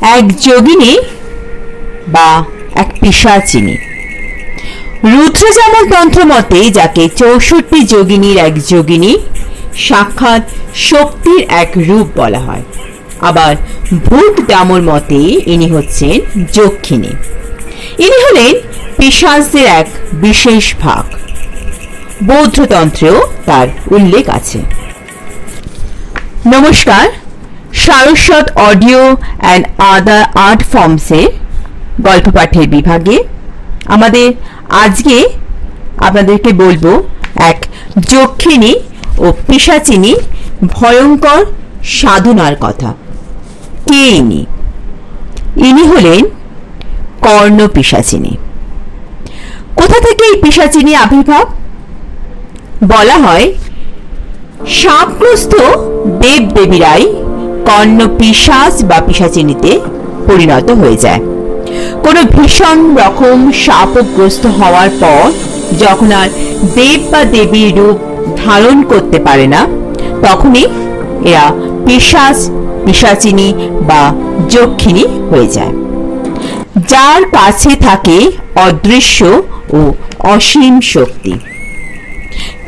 এক যোগিনী বা এক পিশাচিনী। রুদ্রজামল তন্ত্র মতে যাকে 64 যোগিনীর এক যোগিনী, সাক্ষাৎ শক্তির এক রূপ বলা হয়। আবার ভূত ডামর মতে ইনি হচ্ছেন যক্ষিণী। ইনি হলেন পিশাচদের এক বিশেষ ভাগ। বৌদ্ধতন্ত্রেও তার উল্লেখ আছে। নমস্কার, Saraswat audio and other art ফর্মসের গল্প পাঠের বিভাগে আমাদের আজকে আপনাদেরকে বলবো এক যক্ষিণী ও পিশাচিনী ভয়ঙ্কর সাধনার কথা। কে ইনি? ইনি হলেন কর্ণ পিশাচিনী। কোথা থেকে এই পিশাচিনী আবির্ভাব? বলা হয় শাপগ্রস্ত দেব দেবীরাই কর্ণ পিশাচ বা পিশাচিনীতে পরিণত হয়ে যায়। কোনো ভীষণ রকম শাপগ্রস্ত হওয়ার পর যখন আর দেব বা দেবীর রূপ ধারণ করতে পারে না, তখনই এরা পিশাচ, পিশাচিনী বা যক্ষিণী হয়ে যায়, যার কাছে থাকে অদৃশ্য ও অসীম শক্তি।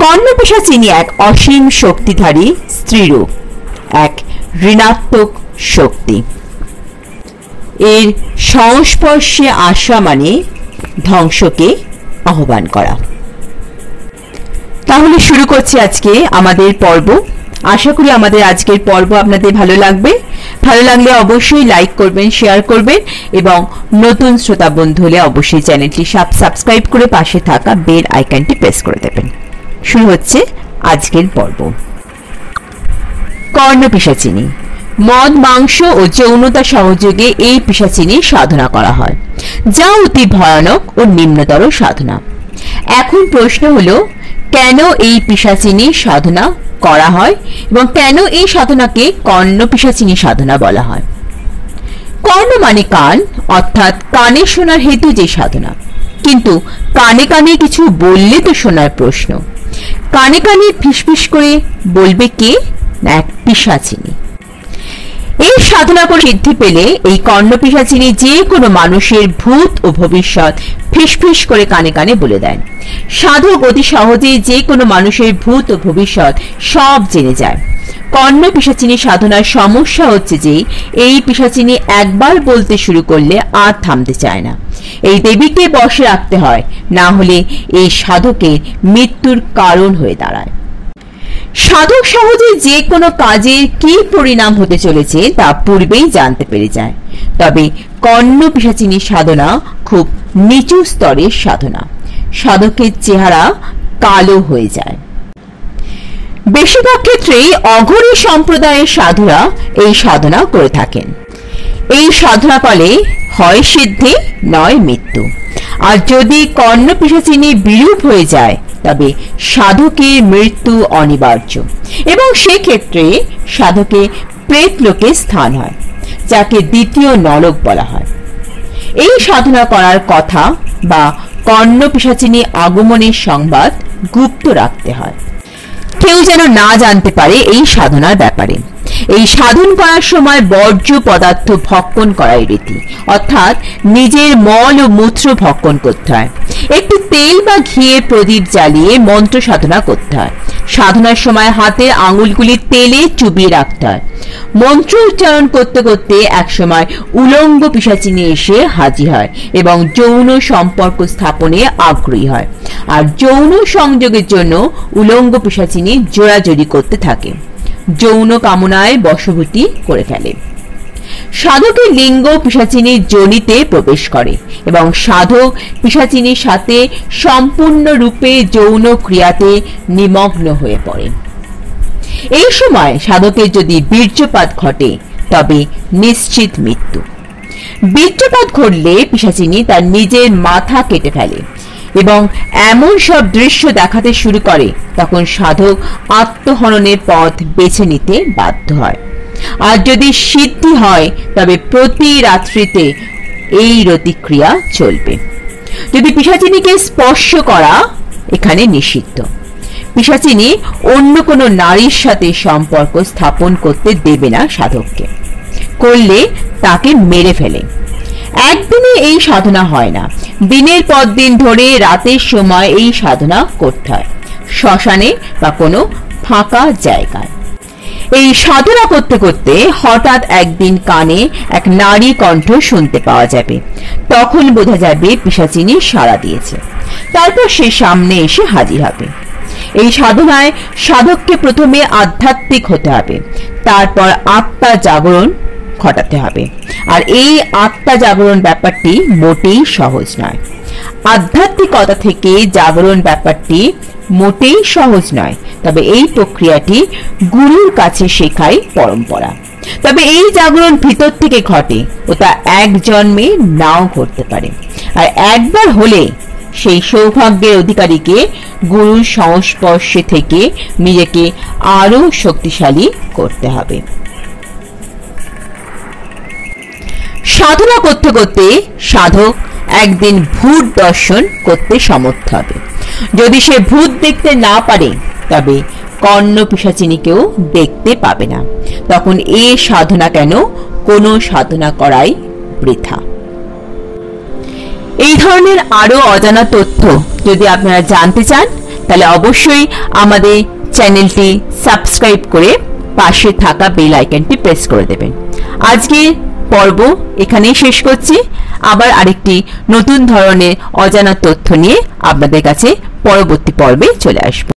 কর্ণ পিশাচিনী এক অসীম শক্তিধারী স্ত্রীরূপ, এক ঋণাত্মক শক্তি। এর সংস্পর্শে আসা মানে ধ্বংসকে আহ্বান করা। তাহলে শুরু করছি আজকে আমাদের পর্ব। আশা করি আমাদের আজকের পর্ব আপনাদের ভালো লাগবে। ভালো লাগলে অবশ্যই লাইক করবেন, শেয়ার করবেন এবং নতুন শ্রোতা বন্ধু হলে অবশ্যই চ্যানেলটি সাবস্ক্রাইব করে পাশে থাকা বেল আইকনটি প্রেস করে দেবেন। শুরু হচ্ছে আজকের পর্ব। কর্ণ পিশাচিনী। মদ, মাংস ও যৌনতা সহযোগে এই পিশাচিনীর সাধনা করা হয়, যা অতি ভয়ানক ও নিম্নতর সাধনা। এখন প্রশ্ন হলো, কেন এই পিশাচিনীর সাধনা করা হয় এবং কেন এই সাধনাকে কর্ণ পিশাচিনী সাধনা বলা হয়? কর্ণ মানে কান, অর্থাৎ কানে শোনার হেতু যে সাধনা। কিন্তু কানে কানে কিছু বললে তো শোনার প্রশ্ন। কানে কানে ফিসফিস করে বলবে কে? না, এক পিশাচিনী। এই সাধনা করে সিদ্ধি পেলে এই কর্ণ পিশাচিনী যে কোনো মানুষের ভূত ও ভবিষ্যৎ ফিসফিস করে কানে কানে বলে দেন। সাধক অতি সহজেই যে কোনো মানুষের ভূত ও ভবিষ্যৎ সব জেনে যায়। কর্ণ পিশাচিনী সাধনার সমস্যা হচ্ছে যে এই পিশাচিনী একবার বলতে শুরু করলে আর থামতে চায় না। এই দেবীকে বশে রাখতে হয়, না হলে এই সাধকের মৃত্যুর কারণ হয়ে দাঁড়ায়। সাধক সহজে যে কোনো কাজের কি পরিণাম হতে চলেছে তা পূর্বেই জানতে পেরে যায়। তবে কর্ণ পিশাচিনী সাধনা খুব নিচু স্তরের সাধনা। সাধকের চেহারা কালো হয়ে যায়। বেশিরভাগ ক্ষেত্রেই অঘরী সম্প্রদায়ের সাধুরা এই সাধনা করে থাকেন। এই সাধনা ফলে হয় সিদ্ধি, নয় মৃত্যু। আর যদি কর্ণ পিশাচিনী বিরূপ হয়ে যায় তবে সাধকের মৃত্যু অনিবার্য এবং সেক্ষেত্রে সাধকের প্রেতলোকে স্থান হয়, যাকে দ্বিতীয় নরক বলা হয়। এই সাধনা করার কথা বা কর্ণ পিশাচিনী আগমনের সংবাদ গুপ্ত রাখতে হয়। কেউ যেন না জানতে পারে এই সাধনার ব্যাপারে। এই সাধন করার সময় বর্জ্য পদার্থ ভক্ষণ করাই রীতি, অর্থাৎ নিজের মল ও মূত্র ভক্ষণ করতে হয়। একটু তেল বা ঘিয়ে প্রদীপ জ্বালিয়ে মন্ত্র সাধনা করতে হয়। সাধনার সময় হাতের আঙুলগুলি তেলে চুবিয়ে রাখতে হয়। মন্ত্র উচ্চারণ করতে করতে একসময় উলঙ্গ পিশাচিনী এসে হাজির হয় এবং যৌন সম্পর্ক স্থাপনে আগ্রহী হয়। আর যৌন সংযোগের জন্য উলঙ্গ পিশাচিনী জোড়াজড়ি করতে থাকে, যৌন কামনায় বশবর্তী করে ফেলে। সাধকের লিঙ্গ পিশাচিনীর যোনিতে প্রবেশ করে এবং সাধক পিশাচিনীর সাথে সম্পূর্ণরূপে যৌন ক্রিয়াতে নিমগ্ন হয়ে পড়ে। এই সময় সাধকের যদি বীর্যপাত ঘটে তবে নিশ্চিত মৃত্যু। বীর্যপাত ঘটলে পিশাচিনী তার নিজের মাথা কেটে ফেলে এবং এমন সব দৃশ্য দেখাতে শুরু করে, তখন সাধক আত্মহননের পথ বেছে নিতে বাধ্য হয়। আর যদি সিদ্ধি হয় তবে প্রতি রাত্রিতে এই রতিক্রিয়া চলবে। যদি পিশাচিনীকে স্পর্শ করা এখানে নিষিদ্ধ। পিশাচিনী অন্য কোনো নারীর সাথে সম্পর্ক স্থাপন করতে দেবে না সাধককে। করলে তাকে মেরে ফেলে। একদিনে এই সাধনা হয় না, দিনের পর দিন ধরে রাতের সময় এই সাধনা করতে হয়, শ্মশানে বা কোনো ফাঁকা জায়গায়। এই সাধনা করতে করতে হঠাৎ একদিন কানে এক নারী কণ্ঠ শুনতে পাওয়া যাবে। তখন বোঝা যাবে পিশাচিনী সাড়া দিয়েছে। তারপর সে সামনে এসে হাজির হবে। এই সাধনায় সাধককে প্রথমে আধ্যাত্মিক হতে হবে, তারপর আত্মা জাগরণ ঘটাতে হবে। আর এই আত্মা জাগরণ ব্যাপারটি মোটেই সহজ নয়। আধ্যাত্মিকতা থেকে জাগরণ ব্যাপারটি মোটেই সহজ নয়। তবে এই প্রক্রিয়াটি গুরুর কাছে শেখায় পরম্পরা। তবে এই জাগরণ ভিতর থেকে ঘটে ও তা এক জন্মে নাও ঘটতে পারে। আর একবার হলে সেই সৌভাগ্যের অধিকারীকে গুরুর সংস্পর্শে থেকে নিজেকে আরো শক্তিশালী করতে হবে। সাধনা করতে করতে সাধক একদিন ভূত দর্শন করতে সমর্থ হবে। যদি সে ভূত দেখতে না পারে তবে কর্ণ পিশাচিনীকেও দেখতে পাবে না। তখন এ সাধনা কেন, কোনো সাধনা করাই বৃথা। এই ধরনের আরো অজানা তথ্য যদি আপনারা জানতে চান তাহলে অবশ্যই আমাদের চ্যানেলটি সাবস্ক্রাইব করে পাশে থাকা বেল আইকনটি প্রেস করে দেবেন। আজকে পর্ব এখানেই শেষ করছি। আবার আরেকটি নতুন ধরনের অজানা তথ্য নিয়ে আপনাদের কাছে পরবর্তী পর্বে চলে আসব।